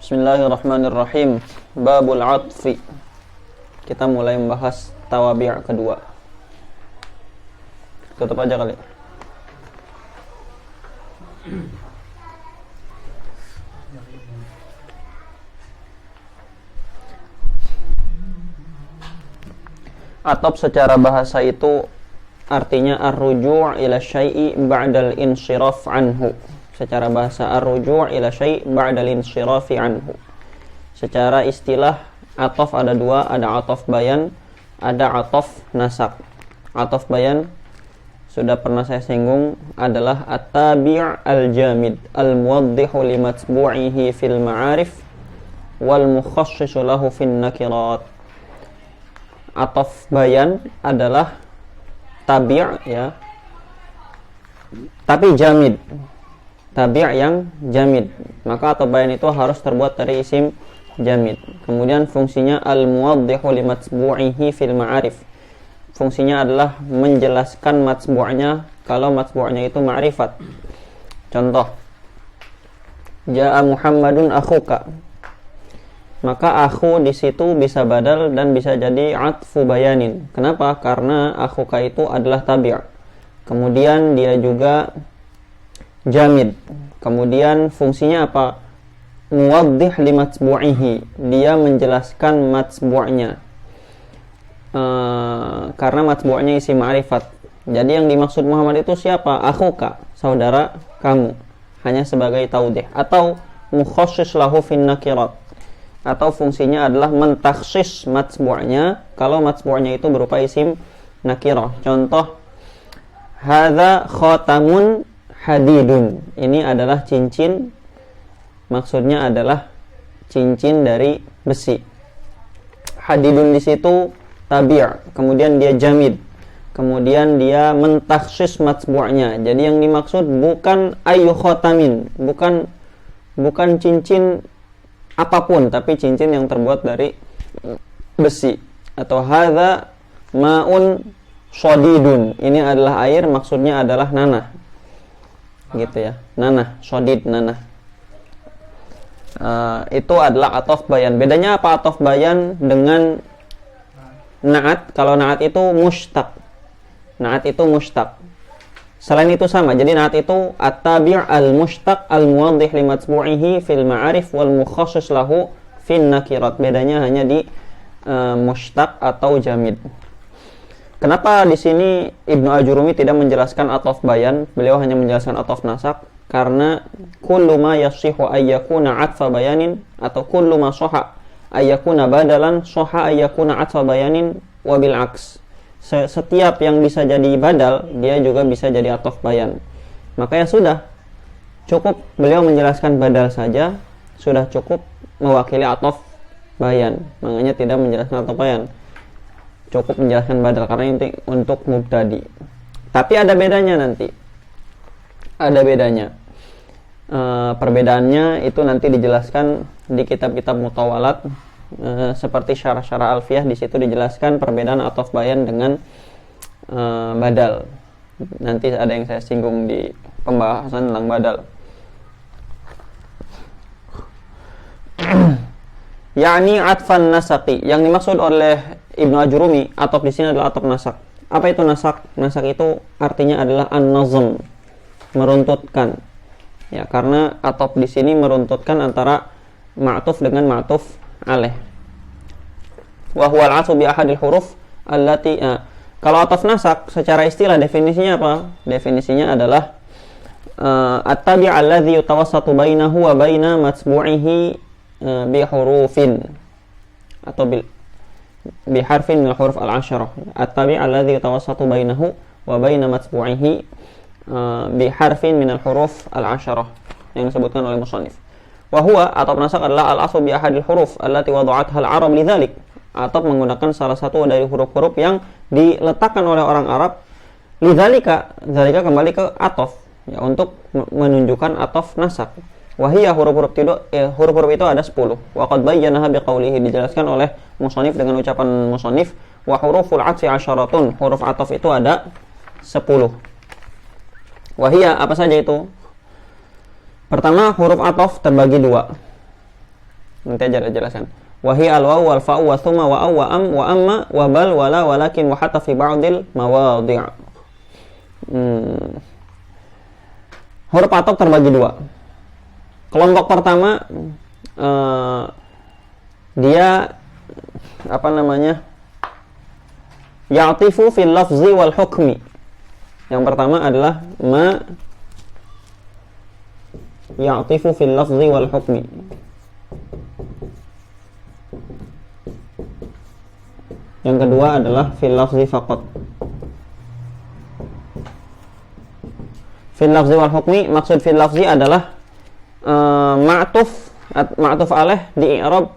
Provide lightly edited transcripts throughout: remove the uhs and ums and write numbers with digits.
Bismillahirrahmanirrahim. Babul atfi. Kita mulai membahas tawabi' kedua. Tutup aja kali. Atop secara bahasa itu artinya ar-ruju' ila syai'i ba'dal inshiraf anhu. Secara bahasa ar-ruju' ila syai' ba'dal inshirafi anhu. Secara istilah atof ada dua, ada atof bayan, ada atof nasak. Atof bayan sudah pernah saya singgung adalah at-tabi' al-jamid al-muwaddihu li matbu'ihi fil ma'arif wal mukhassisu lahu fin nakirat. Atof bayan adalah tabi' ya, tapi jamid. Tabi' yang jamid, maka atof bayan itu harus terbuat dari isim jamid. Kemudian fungsinya al-muwaddihu li matbu'ihi fil ma'arif. Fungsinya adalah menjelaskan matbu'nya kalau matbu'nya itu ma'rifat. Contoh, Ja'a Muhammadun akhuka. Maka akhu di situ bisa badal dan bisa jadi atfu bayanin. Kenapa? Karena akhuka itu adalah tabi'. Kemudian dia juga jamid. Kemudian fungsinya apa? Muwaddih li matbu'ihi. Dia menjelaskan matbu'nya. Karena matbu'nya isi ma'rifat. Jadi yang dimaksud Muhammad itu siapa? Akhuka, saudara kamu. Hanya sebagai taudih. Atau mukhassis lahu fin nakirat. Atau fungsinya adalah mentaksis matbu'nya kalau matbu'nya itu berupa isim nakirah. Contoh, hadza khatamun hadidun. Ini adalah cincin, maksudnya adalah cincin dari besi. Hadidun di situ tabi', kemudian dia jamid, kemudian dia mentaksis matbu'nya. Jadi yang dimaksud bukan ayu khatamin, bukan cincin apapun, tapi cincin yang terbuat dari besi. Atau hadza ma'un shadidun. Ini adalah air, maksudnya adalah nanah. Gitu ya, nanah, shadid, nanah. Itu adalah atof bayan. Bedanya apa atof bayan dengan na'at? Kalau na'at itu mushtaq. Na'at itu mushtaq. Selain itu sama. Jadi na'at itu at-tabi' al-mushtaq al-muwaddih li matbu'ihi fil ma'arif wal mukhassis lahu fin nakirat. Bedanya hanya di mushtaq atau jamid. Kenapa di sini Ibnu Ajurumi tidak menjelaskan atof bayan? Beliau hanya menjelaskan atof nasak. Karena kullu ma yasihu ayyakuna atfa bayanin, atau kullu ma soha ayyakuna badalan soha ayyakuna atfa bayanin wabil aks. Setiap yang bisa jadi badal, dia juga bisa jadi atof bayan. Maka ya sudah, cukup beliau menjelaskan badal saja, sudah cukup mewakili atof bayan. Makanya tidak menjelaskan atof bayan, cukup menjelaskan badal karena ini untuk mubtadi. Tapi ada bedanya nanti. Ada bedanya. Perbedaannya itu nanti dijelaskan di kitab-kitab mutawalat. Seperti syarah-syarah alfiyah, di situ dijelaskan perbedaan atof bayan dengan badal. Nanti ada yang saya singgung di pembahasan tentang badal. Yakni atfan nasaqi. Yang dimaksud oleh Ibnu Ajurumi atof di sini adalah atof nasak. Apa itu nasak? Nasak itu artinya adalah an-nazm, meruntutkan. Ya, karena atof di sini meruntutkan antara ma'tuf dengan ma'tuf alaih. Wa huwa al-'atfu bi ahadil huruf allati kalau atof nasak secara istilah definisinya apa? Definisinya adalah at-tabi' alladhi yutawassatu bainahu wa baina matbu'ihi bi hurufin atau bi harfin min al-huruf al-'asharah. At-tabi' alladhi yutawassatu bainahu wa baina matbu'ihi bi harfin min al-huruf al-'asharah yang disebutkan oleh musannif. Wa huwa atau nasak adalah al-'atfu bi ahadil huruf allati wada'atha al-'arab lidzalik, atau menggunakan salah satu dari huruf-huruf yang diletakkan oleh orang Arab lidzalika. Zalika kembali ke atof ya, untuk menunjukkan atof nasak. Wa hiya huruf-huruf itu ada 10. Wa qad bayyanaha biqaulihi, dijelaskan oleh musannif dengan ucapan musannif wa huruful 'atsfi 'asyaratun. Huruf atof itu ada 10. Wahia apa saja itu? Pertama, huruf atof terbagi dua. Nanti aja jelaskan. Wa hiya al-waw wal fa'u wa thumma wa aw wa am wa amma wa bal wa la walakin wa hatta fi ba'dil mawadhi'. Huruf ataf terbagi dua. Kelompok pertama dia apa namanya? Ya'tifu fil lafzi wal hukmi. Yang pertama adalah ma ya'tifu fil lafzi wal hukmi. Yang kedua adalah fil lafzi faqat. Fil lafzi wal hukmi, maksud fil lafzi adalah ma'tuf alaih di i'rab.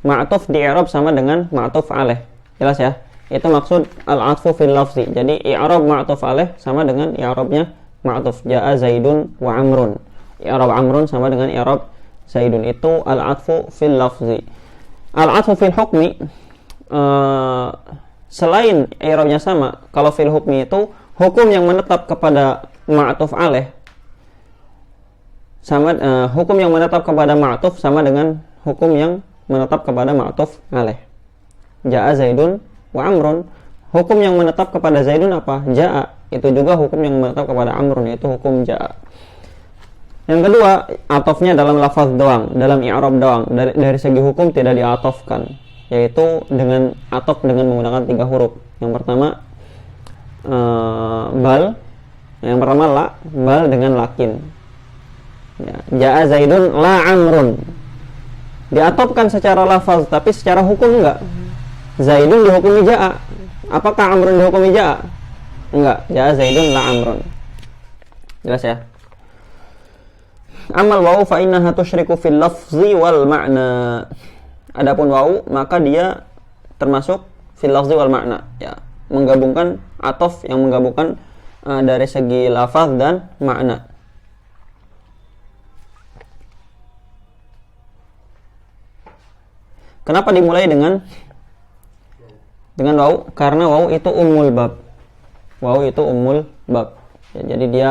Ma'tuf di i'rab sama dengan ma'tuf alaih. Jelas ya? Itu maksud al-'atfu fil lafzi. Jadi i'rab ma'tuf alaih sama dengan i'rabnya ma'tuf. Ja'a Zaidun wa Amrun. I'rab Amrun sama dengan i'rab Zaidun. Itu al-'atfu fil lafzi. Al-'atfu fil hukmi, selain i'rabnya sama, kalau fil hukmi itu hukum yang menetap kepada ma'tuf alaih sama hukum yang menetap kepada ma'tuf sama dengan hukum yang menetap kepada ma'tuf alaih. Ja'a Zaidun wa Amrun, hukum yang menetap kepada Zaidun apa? Ja'a. Itu juga hukum yang menetap kepada Amrun, yaitu hukum ja'a. Yang kedua, atofnya dalam lafaz doang, dalam i'rab doang. Dari segi hukum tidak diatofkan, yaitu dengan atof dengan menggunakan 3 huruf. Yang pertama bal, yang pertama la, bal dengan lakin. Ya, ja'a Zaidun la Amrun. Diatofkan secara lafaz, tapi secara hukum enggak. Zaidun dihukumi ja'a. Apakah Amrun dihukumi ja'a? Enggak. Ja'a Zaidun la Amrun. Jelas ya? Amal wawu fa innaha tusyriku fil lafzi wal ma'na. Adapun wawu maka dia termasuk fil lafzi wal ma'na, ya, menggabungkan atof yang menggabungkan dari segi lafaz dan makna. Kenapa dimulai dengan wawu? Karena wawu itu ummul bab. Wawu itu ummul bab. Ya, jadi dia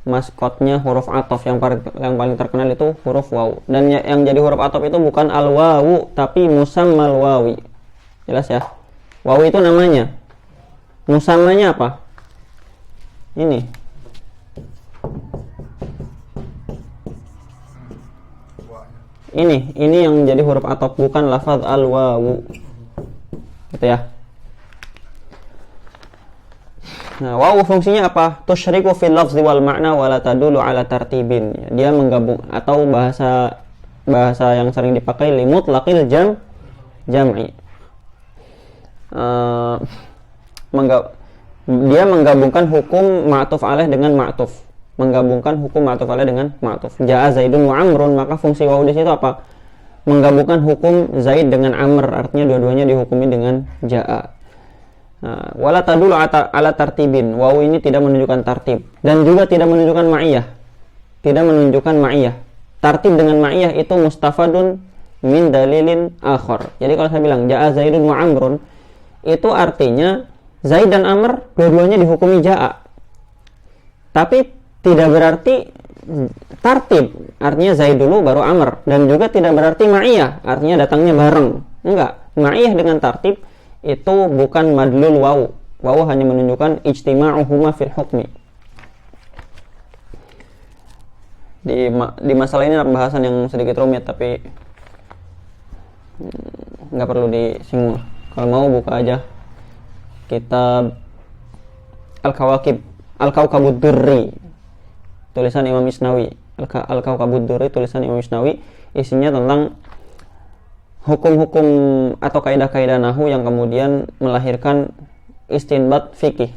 maskotnya huruf ataf, yang paling terkenal itu huruf wawu. Dan yang jadi huruf ataf itu bukan al wawu tapi musammal wawi. Jelas ya? Wawu itu namanya. Musammanya apa? Ini. Ini yang jadi huruf ataf, bukan lafaz al wawu. Gitu ya. Nah, wawu fungsinya apa? Tusyriku fil lafzi wal ma'na wa la tadulu ala tartibin. Dia menggabung, atau bahasa yang sering dipakai li mutlaqil jam'i. Dia menggabungkan hukum ma'tuf alaih dengan ma'tuf. Menggabungkan hukum ma'tuf alaih dengan ma'tuf. Ja'a Zaidun wa Amrun, maka fungsi wawu di situ apa? Menggabungkan hukum Zaid dengan Amr, artinya dua-duanya dihukumi dengan ja'a. Wala tadulu ala tartibin. Wawu ini tidak menunjukkan tartib dan juga tidak menunjukkan ma'iyah. Tidak menunjukkan ma'iyah. Tartib dengan ma'iyah itu mustafadun min dalilin akhar. Jadi kalau saya bilang ja'a Zaidun wa Amrun, itu artinya Zaid dan Amr dua-duanya dihukumi ja'a. Tapi tidak berarti tartib, artinya Zaid dulu baru Amr, dan juga tidak berarti ma'iyah, artinya datangnya bareng. Enggak, ma'iyah dengan tartib itu bukan madlul wawu. Wawu hanya menunjukkan ijtima'uhuma fil hukmi. Di masalah ini pembahasan yang sedikit rumit, tapi nggak perlu disinggung. Kalau mau buka aja kitab Al-Kawkabud Durri, tulisan Imam Isnawi. Al-Kawkabud Durri, tulisan Imam Isnawi, isinya tentang hukum-hukum atau kaidah-kaidah nahwu yang kemudian melahirkan istinbat fikih.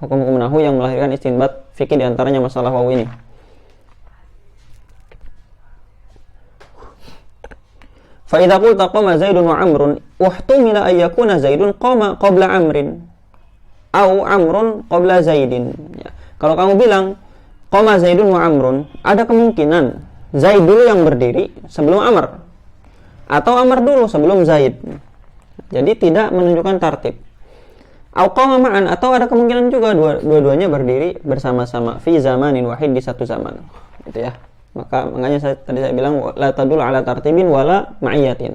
Hukum-hukum nahwu yang melahirkan istinbat fikih, diantaranya masalah wawu ini. Fa idza qulta qama Zaidun wa Amrun uhtumila ay yakuna Zaidun qama qabla Amrin au Amrun qabla Zaidin. Ya. Kalau kamu bilang qama Zaidun wa Amrun, ada kemungkinan Zaid dulu yang berdiri sebelum Amr, atau Amr dulu sebelum Zaid. Jadi tidak menunjukkan tartib. Au qama ma'an, atau ada kemungkinan juga dua-duanya berdiri bersama-sama fi zamanin wahid, di satu zaman. Gitu ya. Makanya tadi saya bilang la tadul ala tartibin wala ma'iyatin.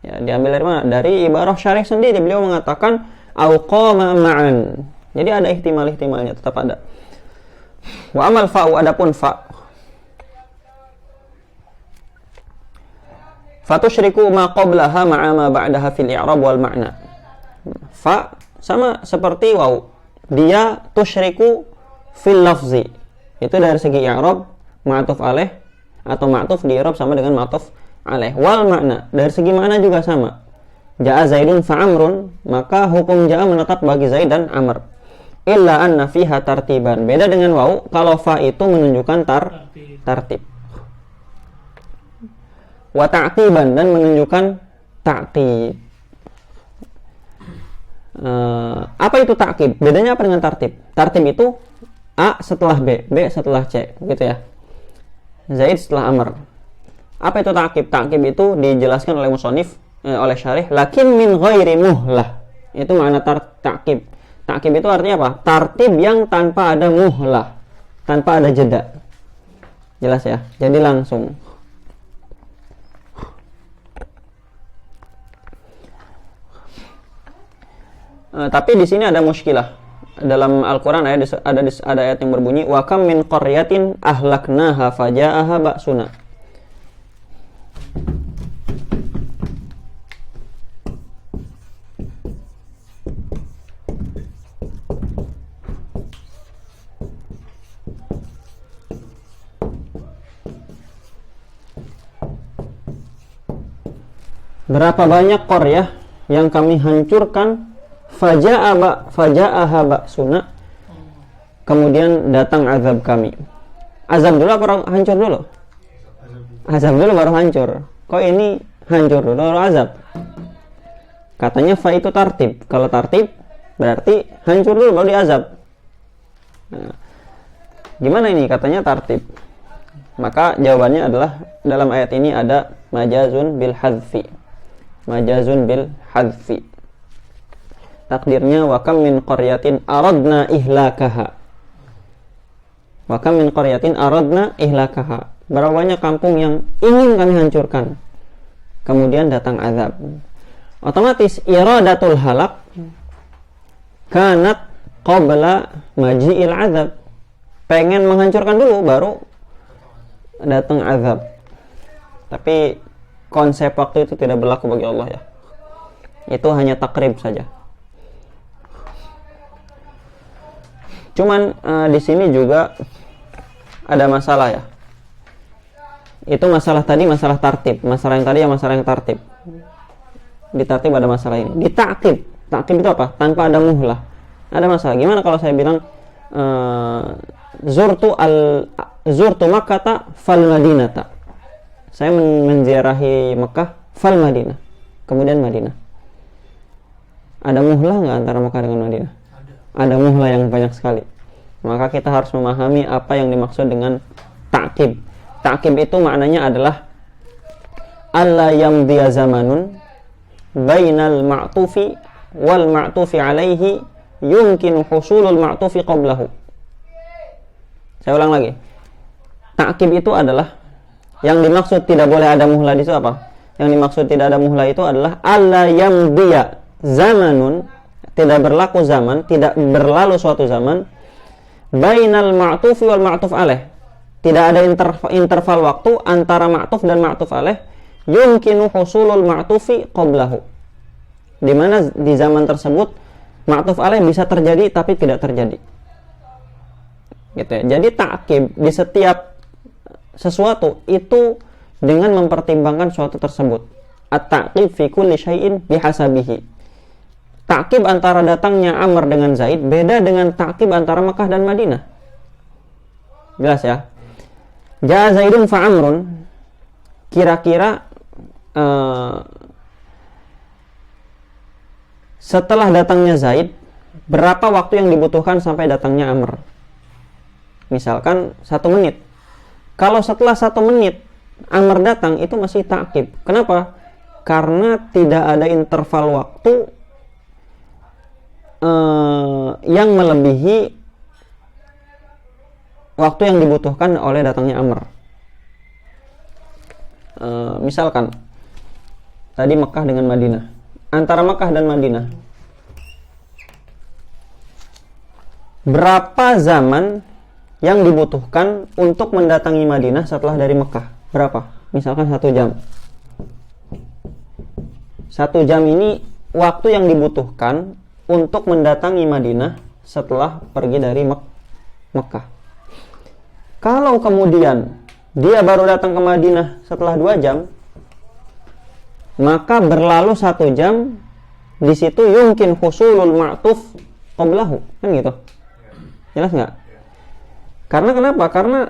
Ya, diambil dari mana? Dari ibarah syarih sendiri. Beliau mengatakan au qama ma'an. Jadi ada ihtimalnya tetap ada. Wa amal fa'u, adapun fa. Fatusyriku ma qablaha ma'a ma ba'daha fil i'rab wal ma'na. Fa sama seperti waw. Dia tusyriku fil lafzi. Itu dari segi i'rab ma'tuf alaih atau ma'tuf di i'rab sama dengan ma'tuf alaih. Wal makna, dari segi makna juga sama. Ja'a Zaidun fa Amrun, maka hukum ja'a menetap bagi Zaid dan Amr. Illa anna fiha tartiban. Beda dengan waw, kalau fa itu menunjukkan tartib. Wa ta'qiban, dan menunjukkan ta'qib. Apa itu ta'qib? Bedanya apa dengan tartib? Tartib itu A setelah B, B setelah C, gitu ya. Zaid setelah Amr. Apa itu ta'qib? Ta'qib itu dijelaskan oleh musonif, oleh syarih, lakin min ghairi muhlah. Itu makna ta'qib. Ta'qib itu artinya apa? Tartib yang tanpa ada muhlah, tanpa ada jeda. Jelas ya? Jadi langsung. Tapi di sini ada muskilah. Dalam Al-Quran ada ayat yang berbunyi wa kam min qaryatin ahlaknaha faja'aha ba'suna. Berapa banyak qaryah yang kami hancurkan, faja'aha ba'suna, kemudian datang azab kami. Azab dulu apa hancur dulu? Azab dulu baru hancur. Kok ini hancur dulu baru azab? Katanya fa itu tartib. Kalau tartib berarti hancur dulu baru diazab. Nah, gimana ini? Katanya tartib. Maka jawabannya adalah dalam ayat ini ada majazun bil hadfi. Majazun bil hadfi. Takdirnya wa kam min qaryatin aradna ihlakaha. Wa kam min qaryatin aradna ihlakaha. Berapa banyak kampung yang ingin kami hancurkan, kemudian datang azab. Otomatis iradatul halak kanat qabla maji'il azab. Pengen menghancurkan dulu baru datang azab. Tapi konsep waktu itu tidak berlaku bagi Allah ya. Itu hanya takrib saja. Cuman di sini juga ada masalah ya. Itu masalah tadi masalah tartib. Masalah yang tadi ya masalah yang tartib. Di tartib ada masalah ini. Di ta'qib. Ta'qib itu apa? Tanpa ada muhlah. Ada masalah. Gimana kalau saya bilang zurtu Makkah fal Madinata. Saya menziarahi Mekah fal Madinah. Kemudian Madinah. Ada muhlah nggak antara Mekah dengan Madinah? Ada muhlah yang banyak sekali. Maka kita harus memahami apa yang dimaksud dengan ta'qib. Ta'qib itu maknanya adalah alla yamdiya zamanun bainal ma'tufi wal ma'tufi alaihi yumkinu husulul ma'tufi qablahu. Saya ulang lagi. Ta'qib itu adalah, yang dimaksud tidak boleh ada muhlah di situ apa? Yang dimaksud tidak ada muhlah itu adalah alla yamdiya zamanun, tidak berlaku zaman, tidak berlalu suatu zaman, bainal ma'tufi wal ma'tuf alaih, tidak ada interval waktu antara ma'tuf dan ma'tuf alaih, yumkinu husulul ma'tufi qablahu, di mana di zaman tersebut ma'tuf alaih bisa terjadi tapi tidak terjadi, gitu ya. Jadi ta'qib di setiap sesuatu itu dengan mempertimbangkan suatu tersebut. At-ta'qib fi kulli syai'in bihasabihi. Ta'qib antara datangnya Amr dengan Zaid beda dengan ta'qib antara Mekah dan Madinah. Jelas ya? Ja'a Zaidun fa Amrun, kira-kira setelah datangnya Zaid, berapa waktu yang dibutuhkan sampai datangnya Amr? Misalkan 1 menit. Kalau setelah 1 menit Amr datang, itu masih ta'qib. Kenapa? Karena tidak ada interval waktu yang melebihi waktu yang dibutuhkan oleh datangnya Amr. Misalkan tadi Mekah dengan Madinah, antara Mekah dan Madinah berapa zaman yang dibutuhkan untuk mendatangi Madinah setelah dari Mekah? Berapa? Misalkan 1 jam. 1 jam ini waktu yang dibutuhkan untuk mendatangi Madinah setelah pergi dari Mekah. Kalau kemudian dia baru datang ke Madinah setelah 2 jam, maka berlalu 1 jam, di situ yumkin husulul ma'tuf qablahu, kan gitu. Jelas nggak? Karena kenapa? Karena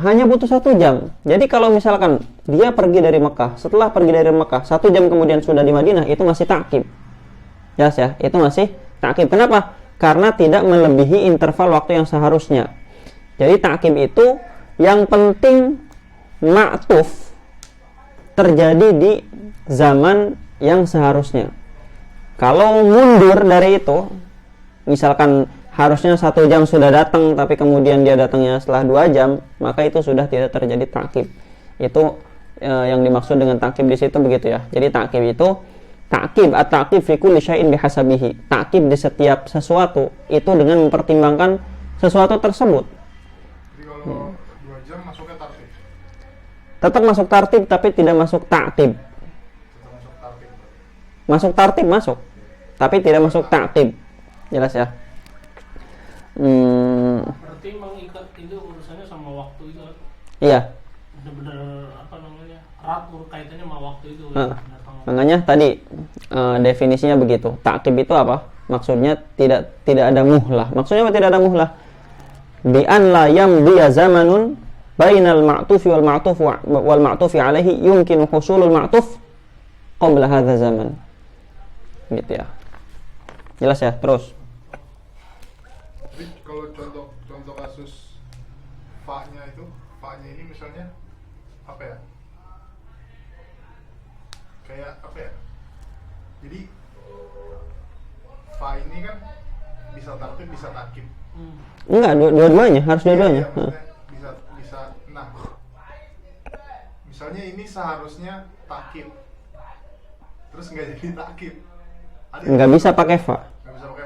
hanya butuh 1 jam. Jadi kalau misalkan dia pergi dari Mekah, setelah pergi dari Mekah 1 jam kemudian sudah di Madinah, itu masih ta'qib. Jelas ya? Itu masih ta'qib. Kenapa? Karena tidak melebihi interval waktu yang seharusnya. Jadi ta'qib itu yang penting ma'tuf terjadi di zaman yang seharusnya. Kalau mundur dari itu, misalkan harusnya 1 jam sudah datang tapi kemudian dia datangnya setelah 2 jam, maka itu sudah tidak terjadi ta'qib. Itu yang dimaksud dengan ta'qib di situ begitu ya. Jadi ta'qib itu at-ta'qib fi kulli syai'in bihasabihi. Ta'qib di setiap sesuatu itu dengan mempertimbangkan sesuatu tersebut. Jadi kalau 2 jam masuknya tartib. Tetap masuk tartib tapi tidak masuk ta'qib. Tetap masuk tartib. Masuk tartib masuk, tapi tidak masuk ta'qib. Jelas ya? Berarti mengikat itu urusannya sama waktu itu. Iya. Benar-benar apa namanya? Erat kaitannya sama waktu itu. Makanya tadi definisinya begitu. Ta'qib itu apa? Maksudnya tidak ada muhlah. Maksudnya apa tidak ada muhlah? Bi an la yamdiya zamanun bainal ma'tufi wal ma'tufi alaihi yumkinu husulul ma'tuf qabla hadza zaman. Gitu ya. Jelas ya? Terus. Jadi kalau contoh kasus fa-nya ini misalnya apa ya? Kayak apa ya? Jadi fa ini kan bisa tartib bisa ta'qib. Enggak, dua-duanya, harus dua-duanya. Iya, bisa. Nah, misalnya ini seharusnya ta'qib, terus nggak jadi ta'qib. Nggak bisa pakai fa.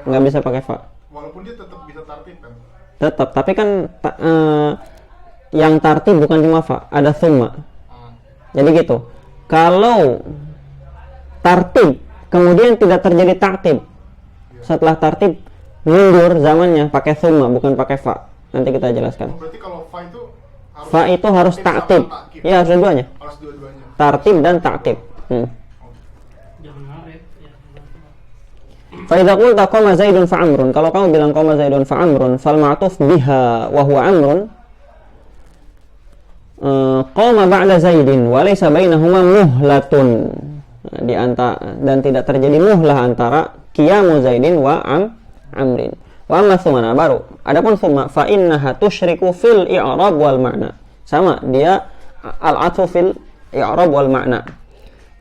Nggak bisa pakai fa. Walaupun dia tetap bisa tartib kan? Tetap, tapi kan yang tartib bukan cuma fa, ada thumma. Jadi gitu. Kalau tartib kemudian tidak terjadi ta'qib, setelah tartib mundur zamannya pakai thumma bukan pakai fa. Nanti kita jelaskan. Berarti kalau fa itu harus ta'qib. Ya, harus dua-duanya. Harus dua-duanya. Tartib dan ta'qib. Jangan ngaret ya. Fa idza qulta qama Zaidun fa Amrun, kalau kamu bilang qama Zaidun fa Amrun, fal ma'tuf biha wa huwa Amrun, qama ba'da Zaidin wa laysa bainahuma muhlatun. Dan tidak terjadi muhlah antara qiyamu Zaidin wa Amrin. Wa amma thumma baru. Adapun thumma fa innaha tusyriku fil i'rab wal ma'na. Sama, dia al-'atfu fil i'rab wal ma'na.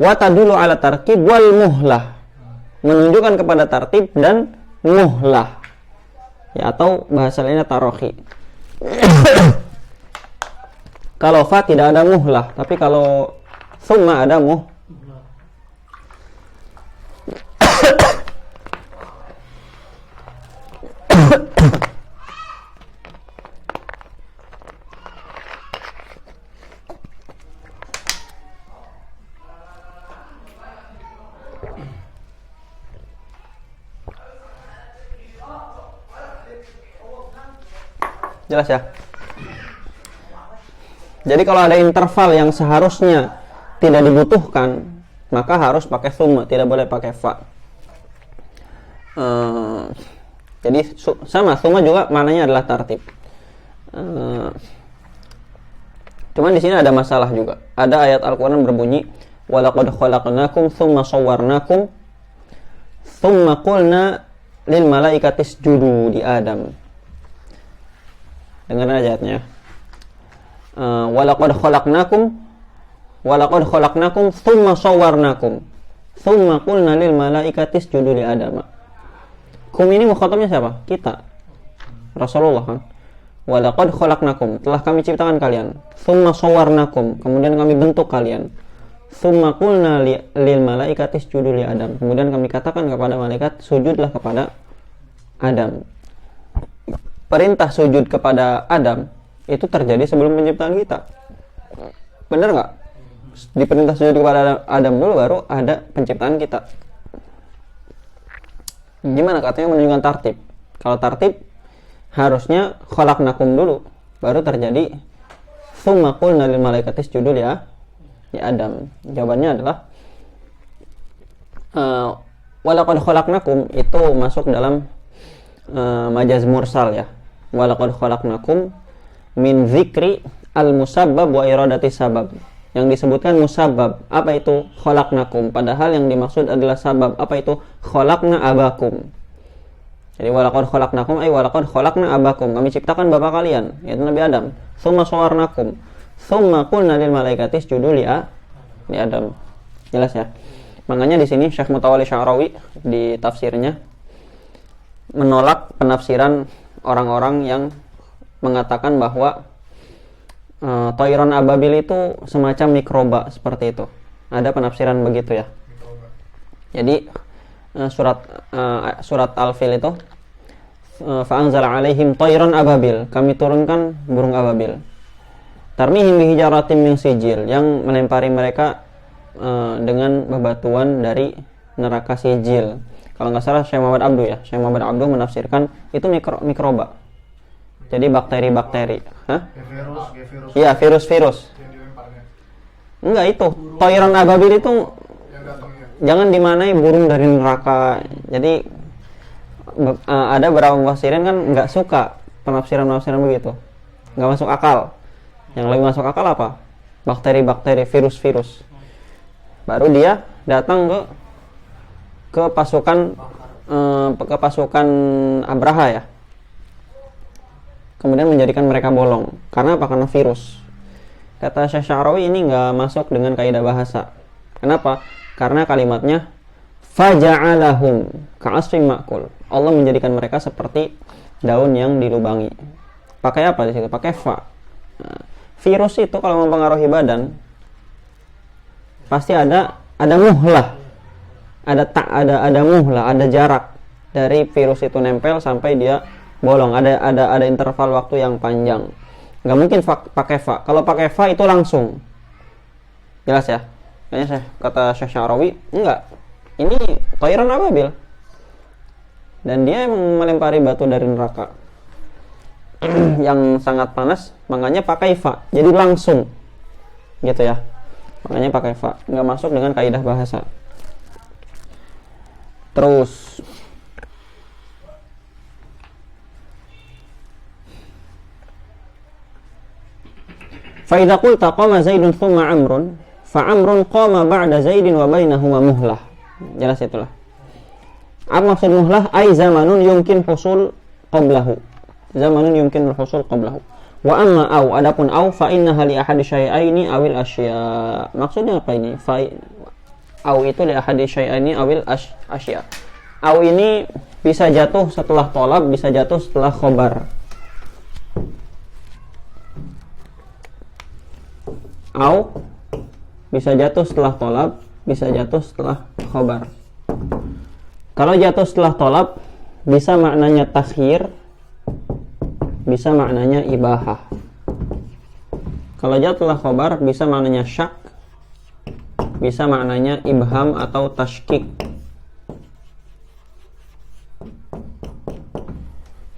Wa tadullu ala tarkib wal muhlah. Menunjukkan kepada tartib dan muhlah. Ya, atau bahasa lainnya tarohi. Kalau fa tidak ada muhlah, tapi kalau thumma ada Jelas ya? Jadi kalau ada interval yang seharusnya tidak dibutuhkan, maka harus pakai thumma, tidak boleh pakai fa. Jadi sama, thumma juga maknanya adalah tartib. Cuman di sini ada masalah juga. Ada ayat Al-Quran berbunyi, walaqad khalaqnakum thumma sawwarnakum thumma qulna lil malaikati isjudu di Adam. Dengar ayatnya. Walaqad khalaqnakum thumma sawwarnakum thumma qulna lil malaikati isjudu li Adam. Kum ini mukhatabnya siapa? Kita. Rasulullah kan. Walaqad khalaqnakum, telah kami ciptakan kalian. Thumma sawwarnakum, kemudian kami bentuk kalian. Tsumma qulna lil malaikati isjudu li Adam. Kemudian kami katakan kepada malaikat, sujudlah kepada Adam. Perintah sujud kepada Adam itu terjadi sebelum penciptaan kita. Benar nggak? Diperintah sujud kepada Adam dulu, baru ada penciptaan kita. Gimana katanya menunjukkan tartib? Kalau tartib harusnya khalaqnakum dulu, baru terjadi tsumma qulna lil malaikati isjudu li Adam. Jawabannya adalah walaqad khalaqnakum itu masuk dalam majaz mursal ya. Walaqad khalaqnakum min dzikri al-musabbab wa iradati sabab. Yang disebutkan musabbab, apa itu khalaqnakum? Padahal yang dimaksud adalah sabab. Apa itu? Khalaqna abakum. Jadi walaqad khalaqnakum ay walaqad khalaqna abakum. Kami ciptakan bapak kalian, yaitu Nabi Adam. Tsumma sawarnakum. Tsumma qulna lil malaikati isjudu li Adam. Jelas ya? Makanya di sini Syekh Mutawalli Sya'rawi di tafsirnya menolak penafsiran orang-orang yang mengatakan bahwa Thayran ababil itu semacam mikroba seperti itu. Ada penafsiran begitu ya. Jadi surat Al-Fil itu fa'anzala alaihim thayran ababil. Kami turunkan burung ababil. Tarmihim bihijaratin min sijil, yang melempari mereka dengan bebatuan dari neraka sijil. Kalau nggak salah Syekh Muhammad Abdu ya. Syekh Muhammad Abdu menafsirkan itu mikroba. Jadi bakteri-bakteri. Hah? Virus. Iya, virus-virus. Yang dilemparnya. Enggak itu. Thayran ababil itu Yang datangnya. jangan dimanai burung dari neraka. Jadi ada beberapa mufassirin kan nggak suka penafsiran-penafsiran begitu. Nggak masuk akal. Yang lebih masuk akal apa? Bakteri-bakteri, virus-virus. Baru dia datang ke pasukan Abraha ya. Kemudian menjadikan mereka bolong. Karena apa? Karena virus. Kata Syekh Sya'rawi ini nggak masuk dengan kaidah bahasa. Kenapa? Karena kalimatnya faja'alahum ka'asfin ma'kul. Allah menjadikan mereka seperti daun yang dilubangi. Pakai apa di situ? Pakai fa. Nah, virus itu kalau mempengaruhi badan pasti ada muhlah. Ada muhlah, ada jarak dari virus itu nempel sampai dia bolong, ada interval waktu yang panjang. Nggak mungkin pakai fa. Kalau pakai fa itu langsung. Jelas ya? Kayaknya kata Syekh Sya'rawi, enggak. Ini thayran ababil. Dan dia emang melempari batu dari neraka yang sangat panas, makanya pakai fa. Jadi langsung. Gitu ya. Makanya pakai fa. Nggak masuk dengan kaidah bahasa. Terus فإذا قلت قام زيد ثم عمرو فعمرو قام بعد زيد وبينهما مهلة. Jelas itulah. Apa maksud muhlah? Ai zamanun yumkin husul qablahu. Zamanun yumkin husul qablahu. Wa amma au, adapun au fa innaha li ahadi syai'aini awil asya. Maksudnya apa ini? Au itu li ahadi syai'aini awil asya. Au ini bisa jatuh setelah tolab, bisa jatuh setelah khobar. Au bisa jatuh setelah tolab, bisa jatuh setelah khobar. Kalau jatuh setelah tolab bisa maknanya takhir, bisa maknanya ibahah. Kalau jatuh setelah khobar bisa maknanya syak, bisa maknanya ibham atau tashkik.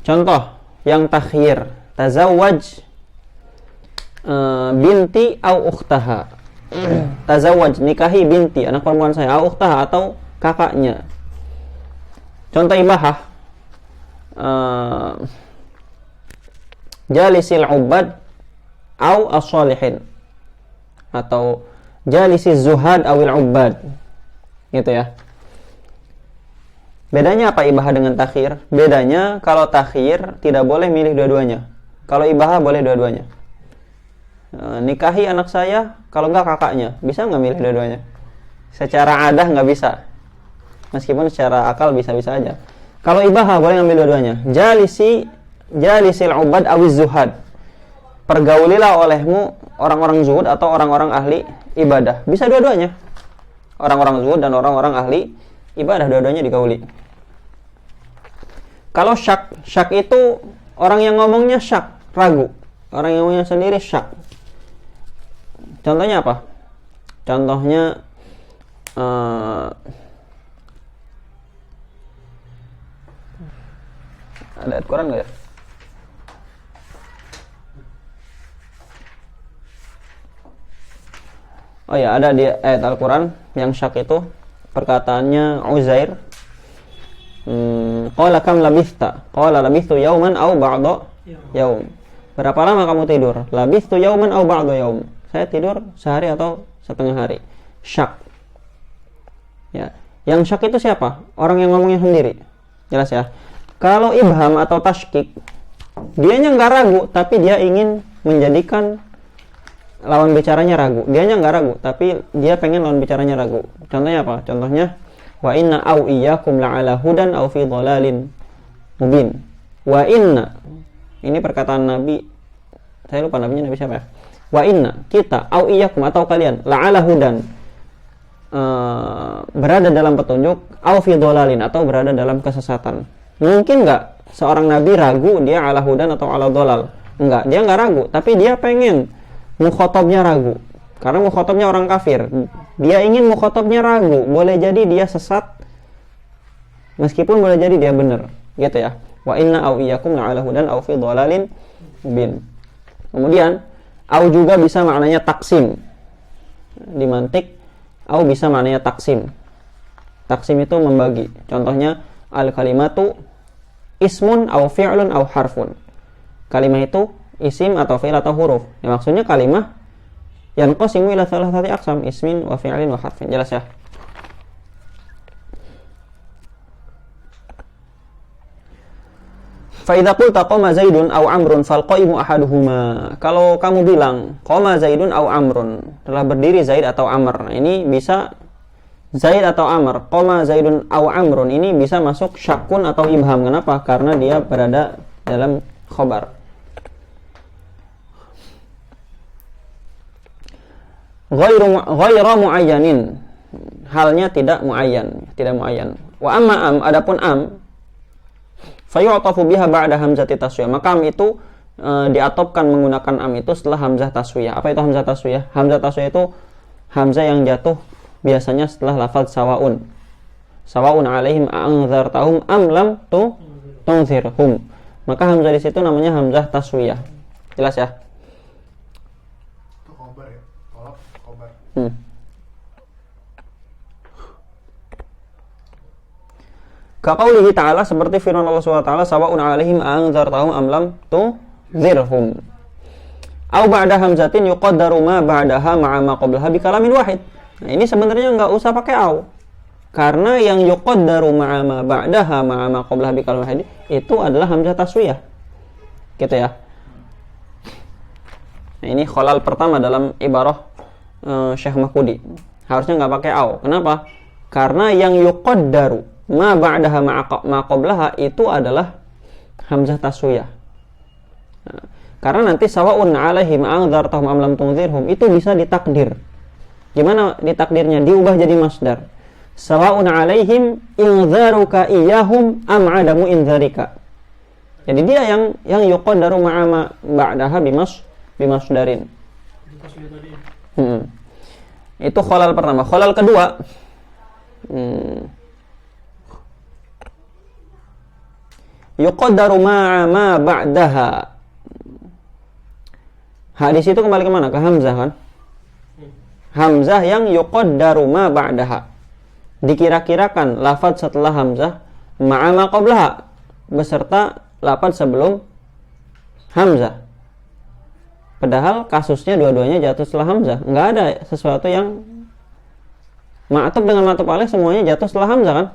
Contoh yang takhir, tazawwaj binti au ukhtaha. Tazawwaj, nikahi binti, anak perempuan saya, au ukhtaha atau kakaknya. Contoh ibahah, jalisil ubad au as-salihin, atau jalisiz zuhad awil ubad. Gitu ya. Bedanya apa ibahah dengan takhir? Bedanya kalau takhir tidak boleh milih dua-duanya. Kalau ibahah boleh dua-duanya. Nikahi anak saya, kalau enggak kakaknya. Bisa nggak milih dua-duanya? Secara adah nggak bisa. Meskipun secara akal bisa-bisa aja. Kalau ibahah boleh ngambil dua-duanya. Jalisil ubad awiz zuhad. pergaulilah olehmu orang-orang zuhud atau orang-orang ahli ibadah. Bisa dua-duanya. Orang-orang zuhud dan orang-orang ahli ibadah, dua-duanya digauli. Kalau syak itu orang yang ngomongnya syak, ragu. Orang yang ngomongnya sendiri syak. Contohnya apa? Contohnya ada ayat Quran nggak ya? Oh ya, ada di ayat Al-Quran yang syak itu perkataannya Uzair. Qala kam labithta? Qala labithtu yauman aw ba'da yaum. Berapa lama kamu tidur? Labithtu yauman aw ba'da yaum. Saya tidur sehari atau setengah hari. Syak. Ya. Yang syak itu siapa? Orang yang ngomongnya sendiri. Jelas ya. Kalau ibham atau tashkik, dianya nggak ragu, tapi dia ingin menjadikan lawan bicaranya ragu. Dianya nggak ragu, tapi dia pengen lawan bicaranya ragu. Contohnya apa? Contohnya, wa inna au iyyakum la'ala hudan au fi dhalalin mubin. Wa inna, ini perkataan Nabi, saya lupa nabinya Nabi siapa ya? Wa inna, kita, au iyyakum atau kalian, la'ala hudan, berada dalam petunjuk, au fi dhalalin atau berada dalam kesesatan. Mungkin nggak seorang nabi ragu dia ala hudan atau ala dhalal? Enggak, dia nggak ragu, tapi dia pengen mukhotabnya ragu. Karena mukhotabnya orang kafir. Dia ingin mukhotabnya ragu. Boleh jadi dia sesat, meskipun boleh jadi dia benar. Gitu ya. Wa inna au iyyakum la'ala hudan au fi dhalalin mubin. Kemudian au juga bisa maknanya taksim. Di mantik au bisa maknanya taksim. Taksim itu membagi. Contohnya al-kalimatu ismun au fi'lun au harfun. Kalimah itu isim atau fi'il atau huruf. Ya, maksudnya kalimah yang qasimu ila thalathati aqsam, ismin wa fi'lin wa harfin. Jelas ya? Fa idza qulta qama zaidun au amrun fal qaimu ahaduhuma. Kalau kamu bilang qama zaidun au amrun, telah berdiri Zaid atau Amr. Nah, ini bisa Zaid atau Amr. Qama zaidun au amrun ini bisa masuk syakun atau ibham. Kenapa? Karena dia berada dalam khobar. Ghairu muayyanin, halnya tidak muayyan, tidak muayyan. Wa amma am, adapun am, fayu'tafu biha ba'da hamzati taswiyah. Maka am itu diatopkan menggunakan am itu setelah hamzah taswiyah. Apa itu hamzah taswiyah? Hamzah taswiyah itu hamzah yang jatuh biasanya setelah lafaz sawaun. Sawaun alaihim a'anzartahum am lam tunzirhum. Maka hamzah di situ namanya hamzah taswiyah. Jelas ya? Itu khobar ya? Tolak khobar. Kaqaulihi ta'ala, seperti firman Allah SWT, sawaun alaihim a'anzartahum am lam tunzirhum. Au ba'da hamzatin yuqaddaru ma ba'daha ma'a ma qablaha bi kalamin wahid. Nah, ini sebenarnya nggak usah pakai au. Karena yang yuqaddaru ma'a ma ba'daha ma'a ma qablaha bi kalamin wahid itu adalah hamzah taswiyah. Gitu ya. Nah, ini kholal pertama dalam ibarah Syekh Mahfudi. Harusnya nggak pakai au. Kenapa? Karena yang yuqaddaru ma ba'daha ma qablaha itu adalah hamzah taswiyah. Nah, karena nanti sawaun alaihim a'anzartahum am lam tunzirhum itu bisa ditakdir. Gimana ditakdirnya? Diubah jadi masdar. Sawaun alaihim inzaruka iyahum am adamu inzarika. Jadi dia yang yuqaddaru ma'a ba'daha bimasdarin. Itu kholal pertama. Kholal kedua, yuqaddaru ma ba'daha. Hadis itu kembali kemana? Ke hamzah kan? Hamzah yang yuqaddaru ma ba'daha. Dikira-kirakan lafaz setelah hamzah ma'a ma qablaha beserta lafaz sebelum hamzah. Padahal kasusnya dua-duanya jatuh setelah hamzah. Enggak ada sesuatu yang ma'atuf dengan ma'atuf alaih semuanya jatuh setelah hamzah kan?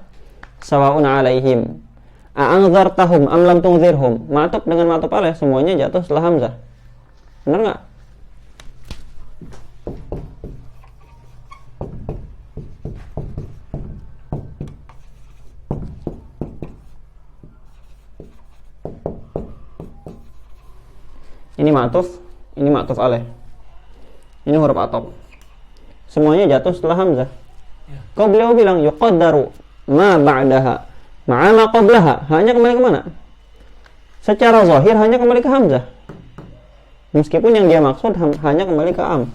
Sawaun alaihim a'anzartahum am lam tunzirhum. Ma'atuf dengan ma'atuf alaih semuanya jatuh setelah hamzah. Benar enggak? Ini ma'tuf, Ini ma'tuf alaih. Ini huruf atop. Semuanya jatuh setelah hamzah. Ya. Kau beliau bilang yuqaddaru ma ba'daha ma'a ma qablaha. Hanya kembali ke mana? Secara zahir hanya kembali ke hamzah. Meskipun yang dia maksud hanya kembali ke am.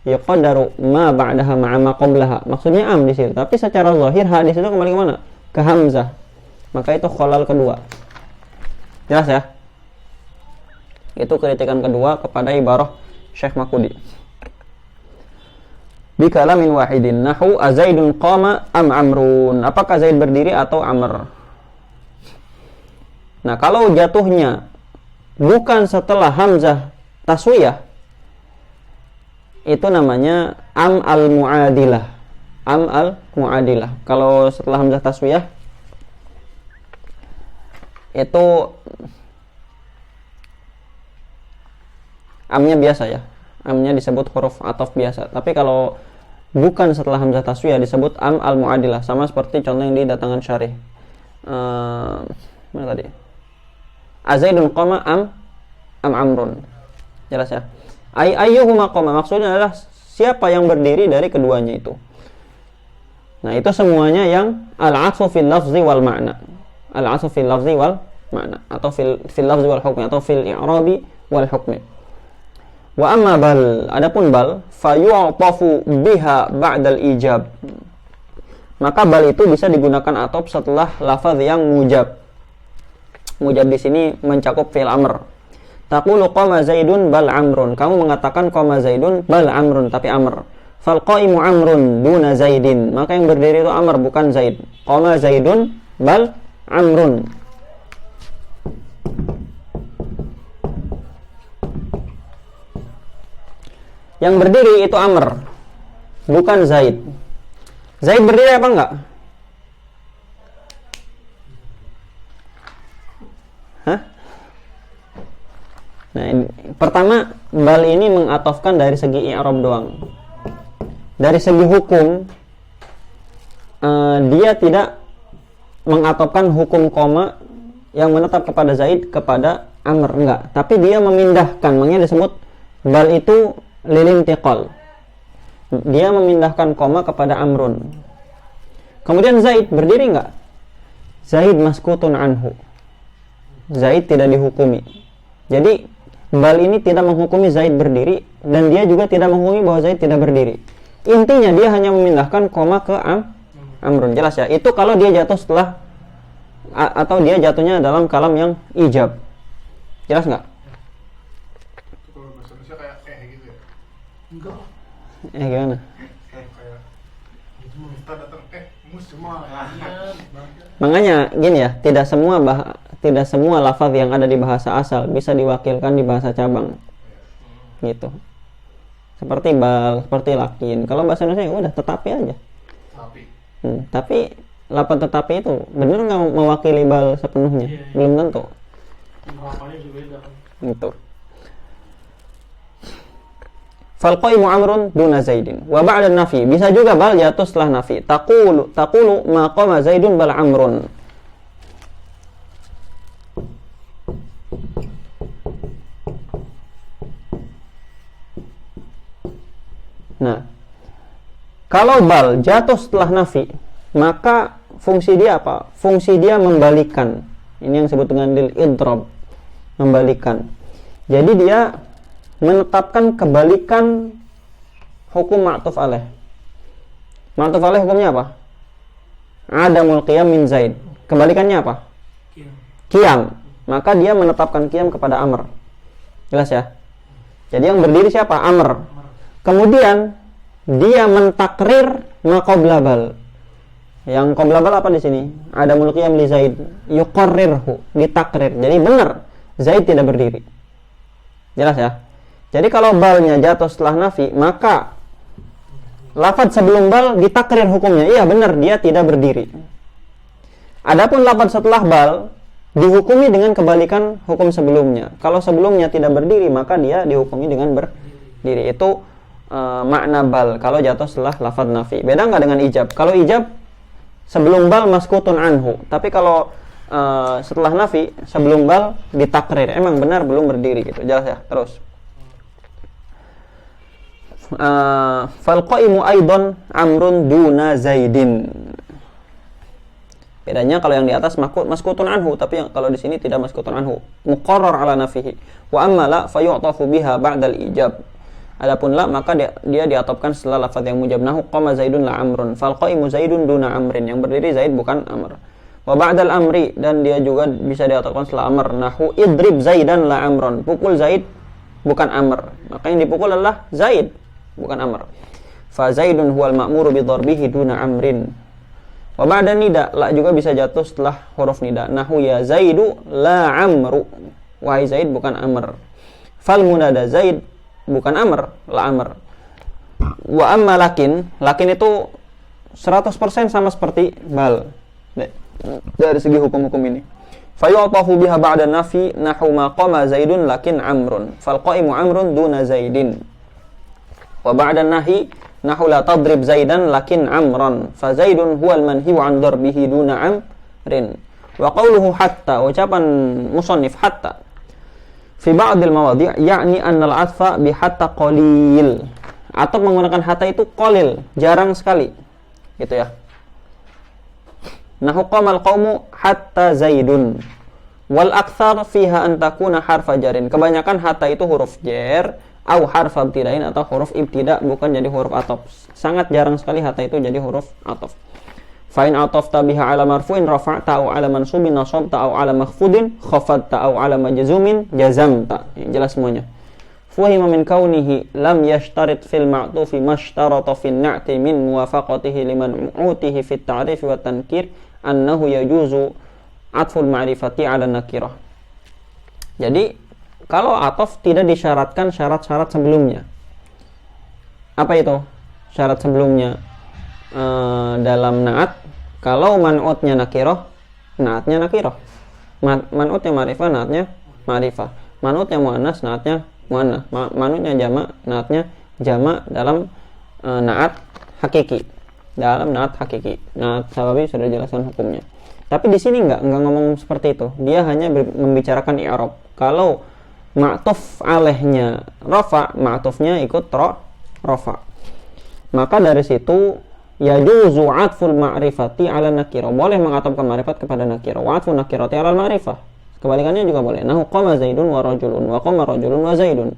Yuqaddaru ma ba'daha ma'a ma qablaha. Maksudnya am di situ, tapi secara zahir ha di situ kembali ke mana? Ke hamzah. Maka itu khalal kedua. Jelas ya? Itu kritikan kedua kepada ibarah Syekh Makudi. Bi kalamin wahidin nahu azaidun qama am amrun. Apakah Zaid berdiri atau Amr? Nah, kalau jatuhnya bukan setelah hamzah taswiyah, itu namanya am al muadilah. Am al muadilah. Kalau setelah hamzah taswiyah itu amnya biasa ya. Amnya disebut huruf ataf biasa. Tapi kalau bukan setelah hamzah taswiyah disebut am al muadilah, sama seperti contoh yang didatangan syarih. Mana tadi? Azaidun qama am amrun. Jelas ya? Ayyuhuma qama, maksudnya adalah siapa yang berdiri dari keduanya itu. Nah, itu semuanya yang al-'athfu fil lafzi wal ma'na. Al-'athfu fil lafzi wal ma'na, atau fil lafzi wal hukmi, atau fil i'rabi wal hukmi. Wa amma bal, adapun bal, fayu'tafu biha ba'dal ijab. Maka bal itu bisa digunakan atop setelah lafaz yang mujab. Mujab di sini mencakup fi'il amr. Taqulu qama Zaidun bal amrun. Kamu mengatakan qama Zaidun bal amrun, tapi amr. Fal qa'imu amrun duna Zaidin. Maka yang berdiri itu amr, bukan Zaid. Qama Zaidun bal amrun. Yang berdiri itu Amr, bukan Zaid. Zaid berdiri apa enggak? Hah? Nah, pertama, bal ini mengatofkan dari segi i'rab doang. Dari segi hukum, dia tidak mengatofkan hukum koma yang menetap kepada Zaid kepada Amr, enggak. Tapi dia memindahkan, makanya disebut bal itu lilintiqal. Dia memindahkan koma kepada amrun. Kemudian Zaid berdiri enggak? Zaid maskutun anhu. Zaid tidak dihukumi. Jadi bal ini tidak menghukumi Zaid berdiri, dan dia juga tidak menghukumi bahwa Zaid tidak berdiri. Intinya dia hanya memindahkan koma ke amrun. Jelas ya? Itu kalau dia jatuh setelah atau dia jatuhnya dalam kalam yang ijab. Jelas enggak? Kalau bahasa Indonesia kayak gitu ya. Enggak. Gimana? Kayak Itu mah. kita datang mus semua. Iya, Makanya gini ya, tidak semua lafaz yang ada di bahasa asal bisa diwakilkan di bahasa cabang. Gitu. Seperti bal, seperti lakin. Kalau bahasa Indonesia ya udah tetapi aja. Tapi lafaz tetapi itu benar nggak mewakili bal sepenuhnya? Iya. Belum tentu. Penerapannya juga beda kan. Gitu. Fal qaimu amrun duna Zaidin. Wa ba'da nafi, bisa juga bal jatuh setelah nafi. Taqulu ma qama Zaidun bal amrun. Nah, kalau bal jatuh setelah nafi, maka fungsi dia apa? Fungsi dia membalikan. Ini yang disebut dengan lil idrob, membalikan. Jadi dia menetapkan kebalikan hukum ma'tuf alaih. Ma'tuf alaih hukumnya apa? Adamul qiyam min Zaid. Kebalikannya apa? Qiyam. Maka dia menetapkan qiyam kepada Amr. Jelas ya? Jadi yang berdiri siapa? Amr. Kemudian dia mentakrir ma qabla bal. Yang qabla bal apa di sini? Adamul qiyam li Zaid. Yuqarrirhu, ditakrir. Jadi benar Zaid tidak berdiri. Jelas ya? Jadi kalau balnya jatuh setelah nafi, maka lafaz sebelum bal ditakrir hukumnya. Iya benar, dia tidak berdiri. Adapun lafaz setelah bal dihukumi dengan kebalikan hukum sebelumnya. Kalau sebelumnya tidak berdiri, maka dia dihukumi dengan berdiri. Itu makna bal kalau jatuh setelah lafaz nafi. Beda nggak dengan ijab? Kalau ijab sebelum bal maskutun anhu, tapi kalau setelah nafi sebelum bal ditakrir, emang benar belum berdiri gitu. Jelas ya? Terus fal qaimu aidan amrun duna zaidin. Bedanya kalau yang di atas maskutun anhu, tapi yang kalau di sini tidak maskutun anhu, muqarrar ala nafihi. Wa amma la fayu'tafu biha ba'dal ijab. Adapun la maka dia diatofkan setelah lafaz yang mujab. Nahu qama zaidun la amrun, fal qaimu zaidun duna amrin. Yang berdiri zaid bukan amr. Wa ba'dal amri, dan dia juga bisa diatofkan setelah amr. Nahu idrib zaidan la amrun, pukul zaid bukan amr. Maka yang dipukul adalah zaid bukan amr. Fa zaidun huwal ma'muru bi dharbihi duna amrin. Wa ba'da nida, la juga bisa jatuh setelah huruf nida. Nahu ya zaidu la amru, wahai zaid bukan amr. Fal munada zaid bukan amr, la amr. Wa amma lakin itu 100% sama seperti bal dari segi hukum-hukum ini. Fayu'tafu biha ba'da nafi, nahu ma qama zaidun lakin amrun, fal qaimu amrun duna zaidin. Wa ba'da nahi, nahu la tadrib zaidan lakin amran, fa zaidun huwal manhiu an darbihi duna amrin. Wa qawluhu hatta, ucapan musannif hatta fi ba'dil mawadhi' ya'ni anna al-'athfa bi hatta qalil. Atau menggunakan hatta itu qalil, jarang sekali. Gitu ya. Nahu qamal qaumu hatta zaidun. Wal akthar fiha an takuna harfa jarin. Kebanyakan hatta itu huruf jar au harfa ibtida'in, atau huruf ibtida, bukan jadi huruf ataf. Sangat jarang sekali hatta itu jadi huruf ataf. Fa in atafta biha ala marfu'in rafa'ta au ala mansubin nasabta au ala makhfudin khafadta au ala majzumin jazamta. Jelas semuanya. Fuhima min kaunihi lam yashtarit fil ma'tufi mashtarata fin na'ti min muwafaqatihi liman u'tihi fit ta'rif wa tankir annahu yajuzu atful ma'rifati ala nakirah. Jadi kalau ataf tidak disyaratkan syarat-syarat sebelumnya. Apa itu syarat sebelumnya? Dalam na'at, kalau man'utnya nakirah, na'atnya nakirah. Man'utnya ma'rifah, na'atnya ma'rifah. Man'utnya mu'annas, na'atnya mu'annas. Man'utnya jama', na'atnya jama' dalam na'at hakiki. Dalam na'at hakiki. Na'at sababi sudah jelaskan hukumnya. Tapi di sini enggak ngomong seperti itu. Dia hanya membicarakan i'rab. Kalau ma'tuf alaihnya rafa, ma'tufnya ikut rafa. Maka dari situ yajuzu atful ma'rifati ala nakirah. Boleh mengatofkan ma'rifat kepada nakirah. Wa atful nakirati ala ma'rifah. Kebalikannya juga boleh. Nahu qama zaidun wa rajulun, wa qama rajulun wa zaidun.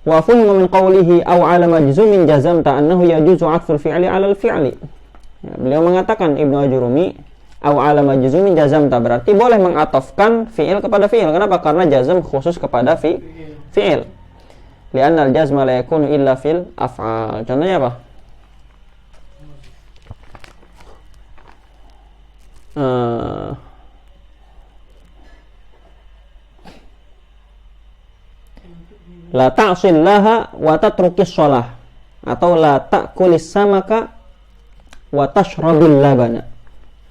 Wa fuhima min qawlihi aw ala majzumin jazamta annahu yajuzu atful fi'li ala al-fi'li. Ya, beliau mengatakan, Ibnu Ajurumi, aw ala majzumin jazamta, berarti boleh mengatofkan fi'il kepada fi'il. Kenapa? Karena jazm khusus kepada fi'il. Li'anna al-jazma la yakunu illa fil af'al. Contohnya apa? La ta'sillaha wa tatrukis shalah, atau la ta'kulis samaka wa tashrabil labana.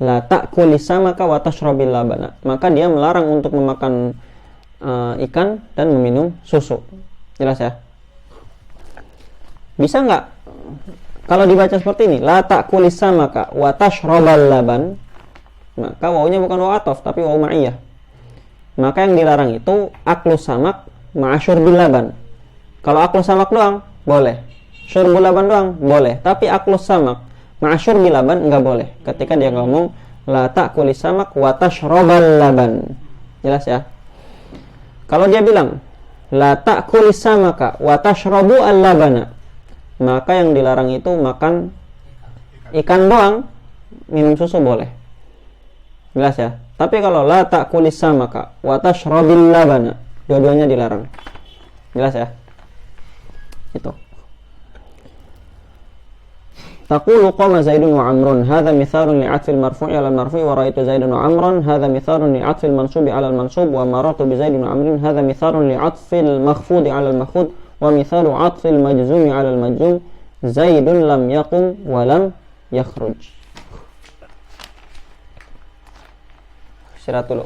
La ta'kulis samaka wa tashrabil labana. Maka dia melarang untuk memakan ikan dan meminum susu. Jelas ya? Bisa nggak kalau dibaca seperti ini? La ta'kulis samaka wa tashrabal laban. Maka wawunya bukan waw ataf tapi waw ma'iyah. Maka yang dilarang itu aklus samak ma'asyurbil laban. Kalau aklus samak doang boleh, syurbul laban doang boleh, tapi aklus samak ma'asyurbil laban enggak boleh. Ketika dia ngomong la ta'kulis samak wa tashrabal laban. Jelas ya? Kalau dia bilang la ta'kulis samaka wa tashrabu al-labana, maka yang dilarang itu makan ikan doang, minum susu boleh. Jelas ya? Tapi kalau la ta'kulis samaka wa tashrabil labana, dua-duanya dilarang. Jelas ya? Itu. Taqulu qama zaidun wa amrun, hadha mithalun li'atfil marfu'i 'ala al-marfu'i, wa ra'aytu zaidan wa amran, hadha mithalun li'atfil mansubi 'ala al-mansub, wa marartu bi zaidin wa amrin, hadha mithalun li'atfil makhfudi 'ala al-makhfud, wa mithalu 'atfil majzumi 'ala al-majzum, zaidun lam yaqum wa lam yakhruj. Istirahat dulu.